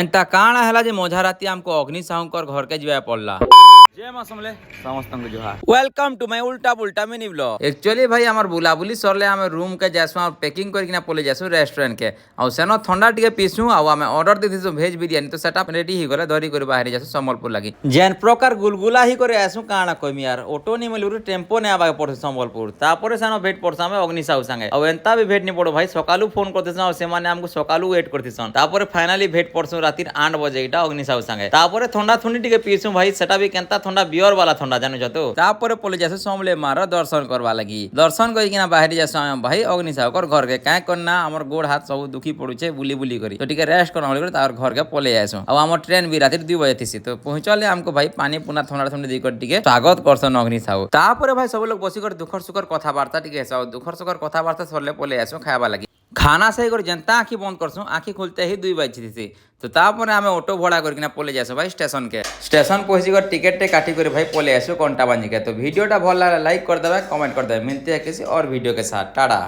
एंता काण है जे मझा राति हमको अग्नि साहूकर घर के जाए पड़ला। जय मां समले समस्त जोहार। वेलकम टू माय उल्टा पुल्टा मिनी ब्लॉग। एक्चुअली भाई हमर बुलाबुली सरले हम रूम के जासु और पैकिंग करके पले जासु रेस्टोरेंट के और सेनो ठंडा टिके पीसु आ हम ऑर्डर देथिसु भेज बिरयानी तो सेटअप रेडी ही गले धरी कर बाहर जासु संबलपुर लागी जेन प्रकार गुलगुला ही करे आसु काना कमी यार ऑटो नि मिलु टेम्पो ने आबा पड़े संबलपुर तापर सेनो भेट पड़सा हम अग्नि साहू संगे और एंता भी भेट नि पड़ो भाई सकालू फोन करतेसन और से माने हमको सकालू वेट करतेसन तापर फाइनली भेट पड़सु राति 8 बजे इटा अग्नि साहू संगे तापर ठंडा ठंडी टिके पीसु भाई सेटा भी केनता ठंडा बियर वाला ठंडा जानु जतो तापर पले जासु समले मार दर्शन करवा लगी दर्शन करिकिना बाहर जासु भाई अग्नि साहूकर घर के काय करना हमर गोड़ हाथ सब दुखी पड़ुछे बुली बुली करी तो टिके रेस्ट करना होले तार घर के पले आसु अब हमर ट्रेन भी राति 2 बजे थिसी तो पहुंचले हमको भाई पानी पुना ठंडा ठंडी देकर टिके स्वागत करसन अग्नि साहू तापर भाई सब लोग बसी कर दुखर सुखर कथा वार्ता टिके सब दुखर सुखर कथा वार्ता सरले पले आसु खायबा लगी खाना सही कर जनता आँखी बंद करसु आँखी खुलते ही 2 बजे थी तो तापर आम ऑटो भड़ा करके पले जासु भाई स्टेशन के स्टेशन पहुँची कर टिकेट टे काटी कर भाई पले आसु कंटा बांधी के तो वीडियोटा भल लगे लाइक कर देवे कमेंट कर देवे मिलते हैं किसी और वीडियो के साथ टाटा।